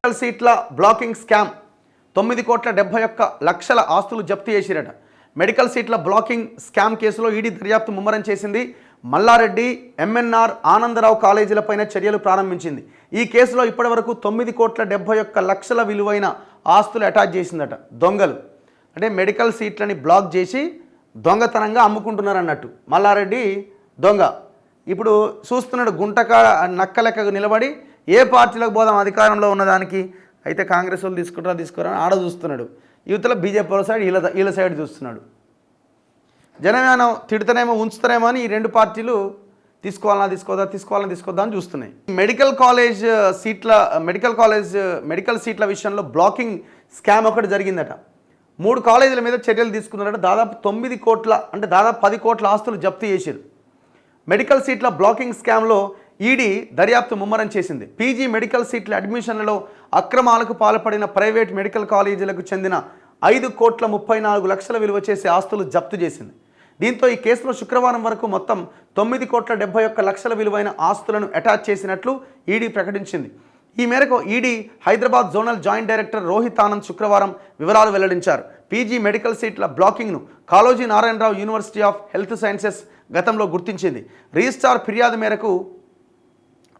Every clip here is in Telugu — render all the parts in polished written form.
మెడికల్ సీట్ల బ్లాకింగ్ స్కామ్ 9,71,00,000 ఆస్తులు జప్తు చేసిరట. మెడికల్ సీట్ల బ్లాకింగ్ స్కామ్ కేసులో ఈడీ దర్యాప్తు ముమ్మరం చేసింది. మల్లారెడ్డి, ఎంఎన్ఆర్, ఆనందరావు కాలేజీలపైన చర్యలు ప్రారంభించింది. ఈ కేసులో ఇప్పటివరకు 9,71,00,000 విలువైన ఆస్తులు అటాచ్ చేసిందట. దొంగలు అంటే మెడికల్ సీట్లని బ్లాక్ చేసి దొంగతనంగా అమ్ముకుంటున్నారు అన్నట్టు. మల్లారెడ్డి దొంగ ఇప్పుడు చూస్తున్నాడు, గుంటక నక్కలెక్క నిలబడి ఏ పార్టీలకు పోదాం అధికారంలో ఉన్నదానికి, అయితే కాంగ్రెస్ వాళ్ళు తీసుకురా ఆడ చూస్తున్నాడు. యువతలో బీజేపీ వాళ్ళ సైడ్ వీళ్ళ సైడ్ చూస్తున్నాడు. జనమేమో తిడతానేమో ఉంచుతారేమో అని ఈ రెండు పార్టీలు తీసుకోవాలని తీసుకోద్దా అని చూస్తున్నాయి. మెడికల్ సీట్ల విషయంలో బ్లాకింగ్ స్కామ్ ఒకటి జరిగిందట. 3 కాలేజీల మీద చర్యలు తీసుకున్నారట. దాదాపు 9 కోట్ల అంటే దాదాపు 10 కోట్ల ఆస్తులు జప్తు చేశారు. మెడికల్ సీట్ల బ్లాకింగ్ స్కామ్లో ఈడీ దర్యాప్తు ముమ్మరం చేసింది. పీజీ మెడికల్ సీట్ల అడ్మిషన్లలో అక్రమాలకు పాల్పడిన ప్రైవేట్ మెడికల్ కాలేజీలకు చెందిన 5,34,00,000 విలువ చేసే ఆస్తులు జప్తు చేసింది. దీంతో ఈ కేసులో శుక్రవారం వరకు మొత్తం 9,71,00,000 విలువైన ఆస్తులను అటాచ్ చేసినట్లు ఈడీ ప్రకటించింది. ఈ మేరకు ED Hyderabad zonal joint director Rohit Anand శుక్రవారం వివరాలు వెల్లడించారు. పీజీ మెడికల్ సీట్ల బ్లాకింగ్ను Kaloji Narayanarao university of health sciences గతంలో గుర్తించింది. రిజిస్ట్రార్ ఫిర్యాదు మేరకు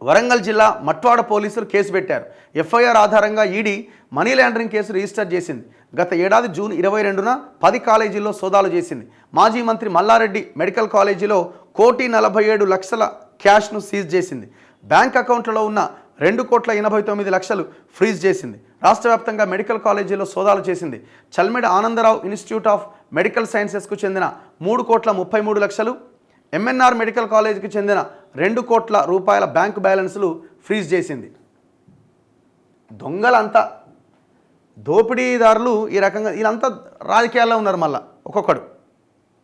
వరంగల్ జిల్లా మట్వాడ పోలీసులు కేసు పెట్టారు. ఎఫ్ఐఆర్ ఆధారంగా ED money laundering case register చేసింది. గత ఏడాది జూన్ 22న 10 కాలేజీల్లో సోదాలు చేసింది. మాజీ మంత్రి మల్లారెడ్డి మెడికల్ కాలేజీలో 1,47,00,000 క్యాష్ను సీజ్ చేసింది. బ్యాంక్ అకౌంట్లలో ఉన్న 2,89,00,000 ఫ్రీజ్ చేసింది. రాష్ట్ర వ్యాప్తంగా మెడికల్ కాలేజీలో సోదాలు చేసింది. Chalmeda Anandarao institute of medical సైన్సెస్కు చెందిన 3,33,00,000, ఎంఎన్ఆర్ మెడికల్ కాలేజీకి చెందిన 2 కోట్ల రూపాయల బ్యాంకు బ్యాలెన్సులు ఫ్రీజ్ చేసింది. దొంగలంతా దోపిడీదారులు ఈ రకంగా వీళ్ళంతా రాజకీయాల్లో ఉన్నారు. మళ్ళీ ఒక్కొక్కడు